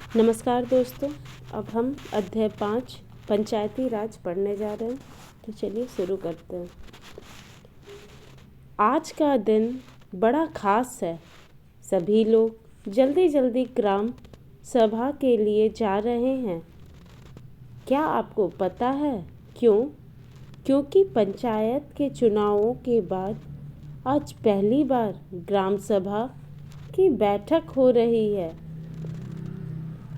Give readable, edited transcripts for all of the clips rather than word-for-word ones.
नमस्कार दोस्तों। अब हम अध्याय 5 पंचायती राज पढ़ने जा रहे हैं। तो चलिए शुरू करते हैं। आज का दिन बड़ा खास है। सभी लोग जल्दी जल्दी ग्राम सभा के लिए जा रहे हैं। क्या आपको पता है क्यों? क्योंकि पंचायत के चुनावों के बाद आज पहली बार ग्राम सभा की बैठक हो रही है।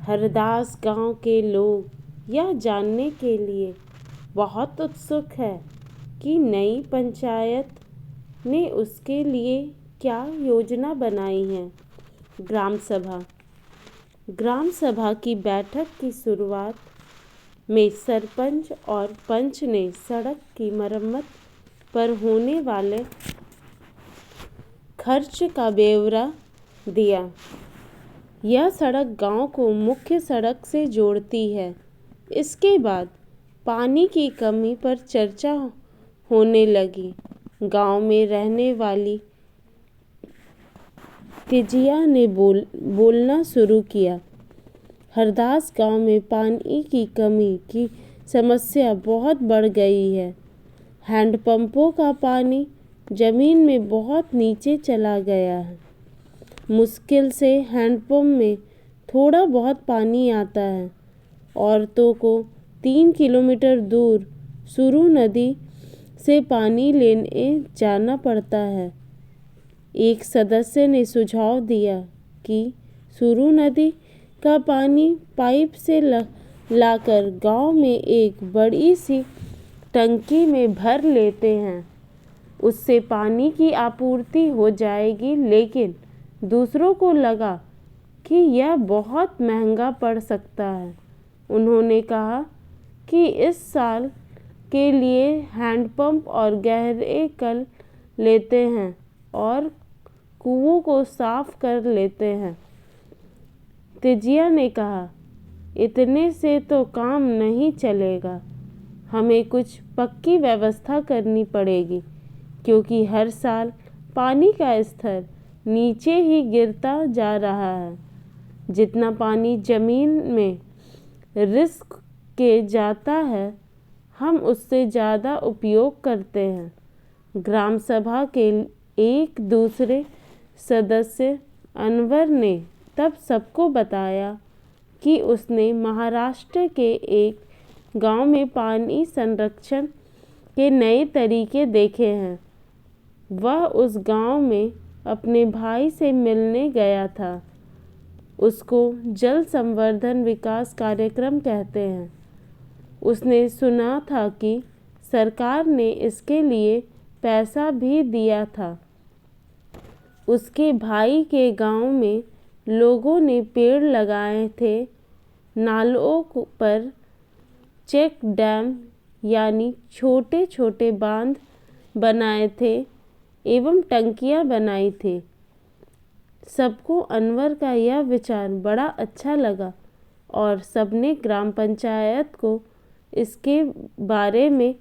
हरदास गांव के लोग यह जानने के लिए बहुत उत्सुक है कि नई पंचायत ने उसके लिए क्या योजना बनाई है। ग्राम सभा की बैठक की शुरुआत में सरपंच और पंच ने सड़क की मरम्मत पर होने वाले खर्च का ब्यौरा दिया। यह सड़क गांव को मुख्य सड़क से जोड़ती है। इसके बाद पानी की कमी पर चर्चा होने लगी। गांव में रहने वाली तेजिया ने बोलना शुरू किया। हरदास गांव में पानी की कमी की समस्या बहुत बढ़ गई है। हैंडपंपों का पानी जमीन में बहुत नीचे चला गया है। मुश्किल से हैंडपंप में थोड़ा बहुत पानी आता है। औरतों को 3 किलोमीटर दूर सुरू नदी से पानी लेने जाना पड़ता है। एक सदस्य ने सुझाव दिया कि सुरू नदी का पानी पाइप से लाकर गांव में एक बड़ी सी टंकी में भर लेते हैं। उससे पानी की आपूर्ति हो जाएगी। लेकिन दूसरों को लगा कि यह बहुत महंगा पड़ सकता है। उन्होंने कहा कि इस साल के लिए हैंडपंप और गहरे कर लेते हैं और कुओं को साफ कर लेते हैं। तेजिया ने कहा, इतने से तो काम नहीं चलेगा। हमें कुछ पक्की व्यवस्था करनी पड़ेगी, क्योंकि हर साल पानी का स्तर नीचे ही गिरता जा रहा है। जितना पानी जमीन में रिस्क के जाता है, हम उससे ज़्यादा उपयोग करते हैं। ग्राम सभा के एक दूसरे सदस्य अनवर ने तब सबको बताया कि उसने महाराष्ट्र के एक गांव में पानी संरक्षण के नए तरीके देखे हैं। वह उस गांव में अपने भाई से मिलने गया था। उसको जल संवर्धन विकास कार्यक्रम कहते हैं। उसने सुना था कि सरकार ने इसके लिए पैसा भी दिया था। उसके भाई के गांव में लोगों ने पेड़ लगाए थे, नालों पर चेक डैम यानी छोटे छोटे बांध बनाए थे एवं टंकियां बनाई थी। सबको अनवर का यह विचार बड़ा अच्छा लगा और सबने ग्राम पंचायत को इसके बारे में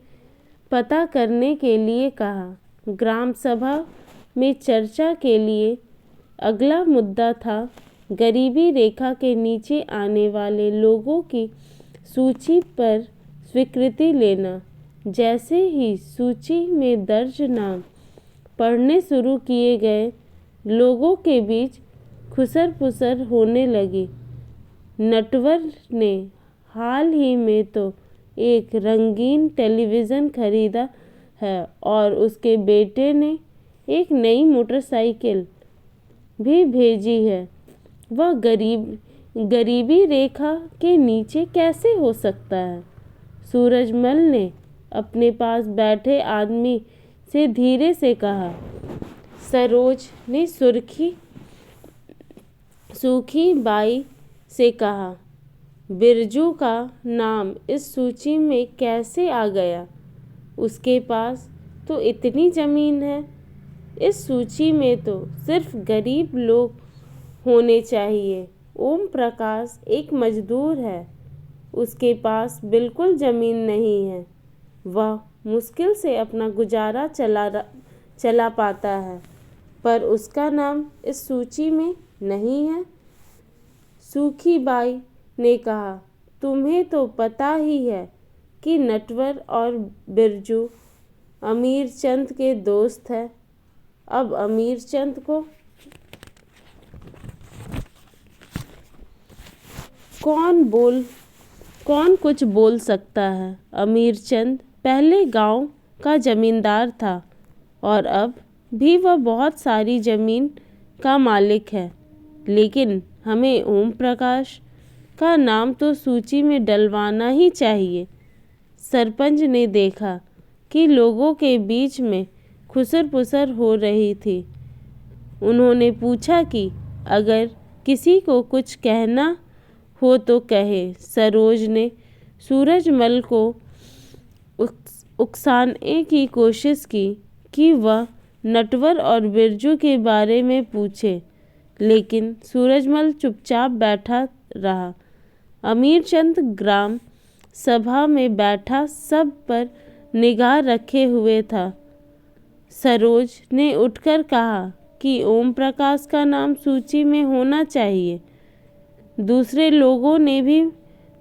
पता करने के लिए कहा। ग्राम सभा में चर्चा के लिए अगला मुद्दा था गरीबी रेखा के नीचे आने वाले लोगों की सूची पर स्वीकृति लेना। जैसे ही सूची में दर्ज नाम पढ़ने शुरू किए गए, लोगों के बीच खुसर फुसर होने लगी। नटवर ने हाल ही में तो एक रंगीन टेलीविज़न खरीदा है और उसके बेटे ने एक नई मोटरसाइकिल भी भेजी है। वह गरीबी रेखा के नीचे कैसे हो सकता है? सूरजमल ने अपने पास बैठे आदमी से धीरे से कहा। सरोज ने सूखी बाई से कहा, बिरजू का नाम इस सूची में कैसे आ गया? उसके पास तो इतनी जमीन है। इस सूची में तो सिर्फ गरीब लोग होने चाहिए। ओम प्रकाश एक मजदूर है। उसके पास बिल्कुल जमीन नहीं है। वह मुश्किल से अपना गुजारा चला पाता है, पर उसका नाम इस सूची में नहीं है। सूखीबाई ने कहा, तुम्हें तो पता ही है कि नटवर और बिरजू अमीरचंद के दोस्त हैं। अब अमीरचंद को कौन कुछ बोल सकता है। अमीरचंद पहले गांव का जमींदार था और अब भी वह बहुत सारी जमीन का मालिक है, लेकिन हमें ओम प्रकाश का नाम तो सूची में डलवाना ही चाहिए। सरपंच ने देखा कि लोगों के बीच में खुसर पुसर हो रही थी। उन्होंने पूछा कि अगर किसी को कुछ कहना हो तो कहे। सरोज ने सूरजमल को उकसाने की कोशिश की कि वह नटवर और बिरजू के बारे में पूछे, लेकिन सूरजमल चुपचाप बैठा रहा। अमीरचंद ग्राम सभा में बैठा सब पर निगाह रखे हुए था। सरोज ने उठकर कहा कि ओम प्रकाश का नाम सूची में होना चाहिए। दूसरे लोगों ने भी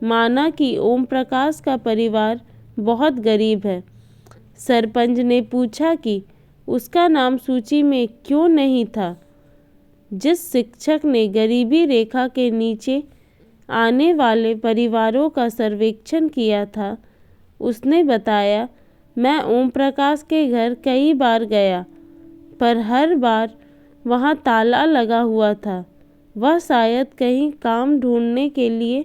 माना कि ओम प्रकाश का परिवार बहुत गरीब है। सरपंच ने पूछा कि उसका नाम सूची में क्यों नहीं था। जिस शिक्षक ने गरीबी रेखा के नीचे आने वाले परिवारों का सर्वेक्षण किया था, उसने बताया, मैं ओम प्रकाश के घर कई बार गया, पर हर बार वहाँ ताला लगा हुआ था। वह शायद कहीं काम ढूंढने के लिए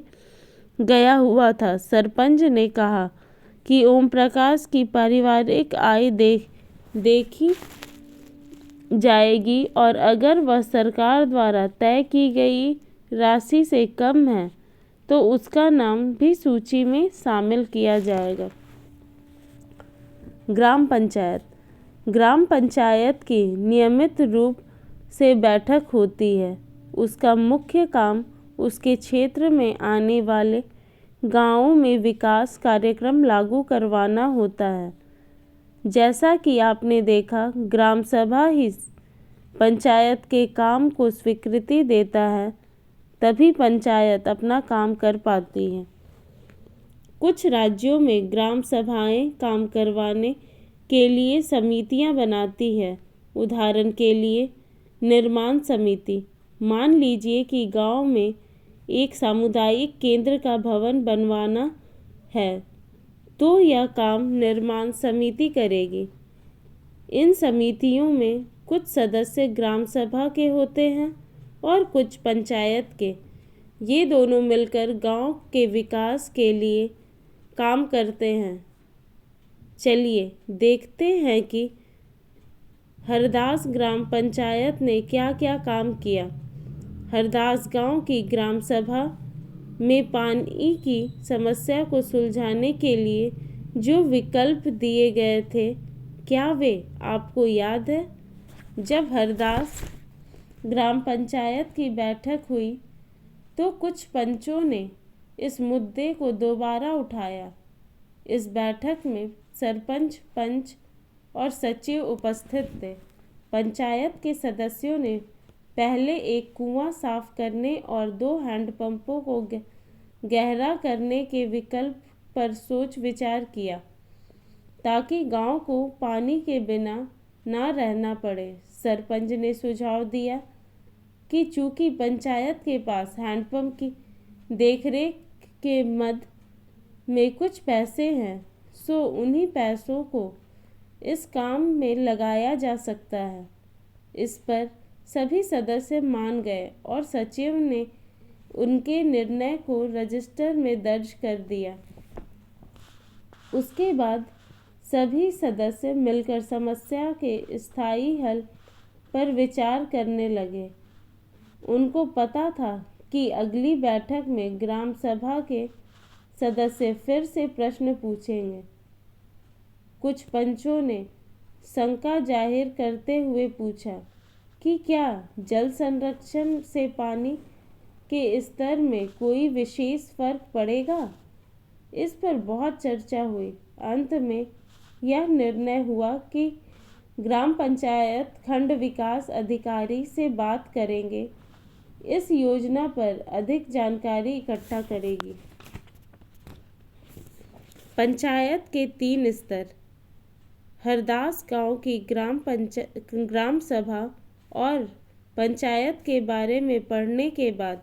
गया हुआ था। सरपंच ने कहा कि ओम प्रकाश की पारिवारिक आय देखी जाएगी और अगर वह सरकार द्वारा तय की गई राशि से कम है तो उसका नाम भी सूची में शामिल किया जाएगा। ग्राम पंचायत की नियमित रूप से बैठक होती है। उसका मुख्य काम उसके क्षेत्र में आने वाले गांवों में विकास कार्यक्रम लागू करवाना होता है। जैसा कि आपने देखा, ग्राम सभा ही पंचायत के काम को स्वीकृति देता है, तभी पंचायत अपना काम कर पाती है। कुछ राज्यों में ग्राम सभाएं काम करवाने के लिए समितियां बनाती है। उदाहरण के लिए निर्माण समिति। मान लीजिए कि गांव में एक सामुदायिक केंद्र का भवन बनवाना है, तो यह काम निर्माण समिति करेगी। इन समितियों में कुछ सदस्य ग्राम सभा के होते हैं और कुछ पंचायत के। ये दोनों मिलकर गांव के विकास के लिए काम करते हैं। चलिए देखते हैं कि हरदास ग्राम पंचायत ने क्या क्या काम किया। हरदास गांव की ग्राम सभा में पानी की समस्या को सुलझाने के लिए जो विकल्प दिए गए थे, क्या वे आपको याद है? जब हरदास ग्राम पंचायत की बैठक हुई तो कुछ पंचों ने इस मुद्दे को दोबारा उठाया। इस बैठक में सरपंच, पंच और सचिव उपस्थित थे। पंचायत के सदस्यों ने पहले एक कुआं साफ करने और 2 हैंडपंपों को गहरा करने के विकल्प पर सोच विचार किया, ताकि गांव को पानी के बिना ना रहना पड़े। सरपंच ने सुझाव दिया कि चूंकि पंचायत के पास हैंडपंप की देखरेख के मद में कुछ पैसे हैं, सो उन्हीं पैसों को इस काम में लगाया जा सकता है। इस पर सभी सदस्य मान गए और सचिव ने उनके निर्णय को रजिस्टर में दर्ज कर दिया। उसके बाद सभी सदस्य मिलकर समस्या के स्थायी हल पर विचार करने लगे। उनको पता था कि अगली बैठक में ग्राम सभा के सदस्य फिर से प्रश्न पूछेंगे। कुछ पंचों ने शंका जाहिर करते हुए पूछा कि क्या जल संरक्षण से पानी के स्तर में कोई विशेष फर्क पड़ेगा। इस पर बहुत चर्चा हुई। अंत में यह निर्णय हुआ कि ग्राम पंचायत खंड विकास अधिकारी से बात करेंगे इस योजना पर अधिक जानकारी इकट्ठा करेगी। पंचायत के 3 स्तर। हरदास गांव की ग्राम सभा और पंचायत के बारे में पढ़ने के बाद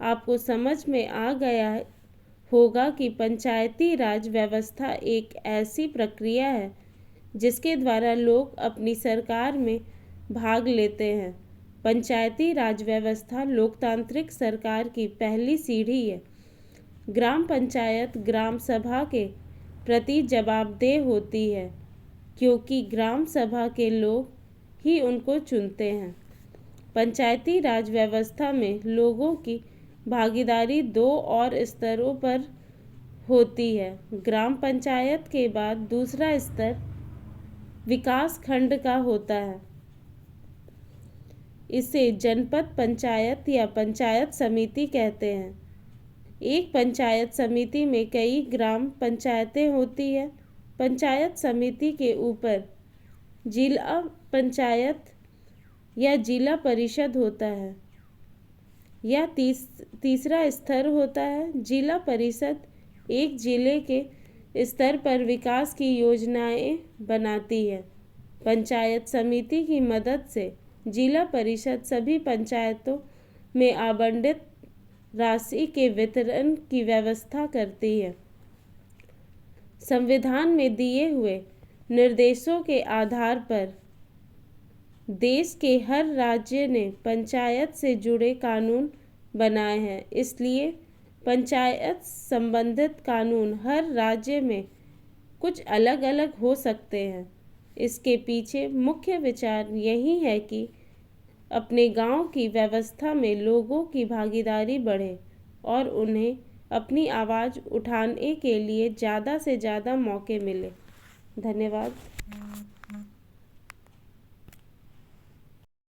आपको समझ में आ गया होगा कि पंचायती राज व्यवस्था एक ऐसी प्रक्रिया है जिसके द्वारा लोग अपनी सरकार में भाग लेते हैं। पंचायती राज व्यवस्था लोकतांत्रिक सरकार की पहली सीढ़ी है। ग्राम पंचायत ग्राम सभा के प्रति जवाबदेह होती है क्योंकि ग्राम सभा के लोग ही उनको चुनते हैं। पंचायती राज व्यवस्था में लोगों की भागीदारी 2 और स्तरों पर होती है। ग्राम पंचायत के बाद दूसरा स्तर विकास खंड का होता है। इसे जनपद पंचायत या पंचायत समिति कहते हैं। एक पंचायत समिति में कई ग्राम पंचायतें होती है। पंचायत समिति के ऊपर जिला पंचायत या जिला परिषद होता है। यह तीसरा स्तर होता है। जिला परिषद एक जिले के स्तर पर विकास की योजनाएं बनाती है। पंचायत समिति की मदद से जिला परिषद सभी पंचायतों में आवंटित राशि के वितरण की व्यवस्था करती है। संविधान में दिए हुए निर्देशों के आधार पर देश के हर राज्य ने पंचायत से जुड़े कानून बनाए हैं। इसलिए पंचायत संबंधित कानून हर राज्य में कुछ अलग अलग हो सकते हैं। इसके पीछे मुख्य विचार यही है कि अपने गांव की व्यवस्था में लोगों की भागीदारी बढ़े और उन्हें अपनी आवाज़ उठाने के लिए ज़्यादा से ज़्यादा मौके मिले। धन्यवाद।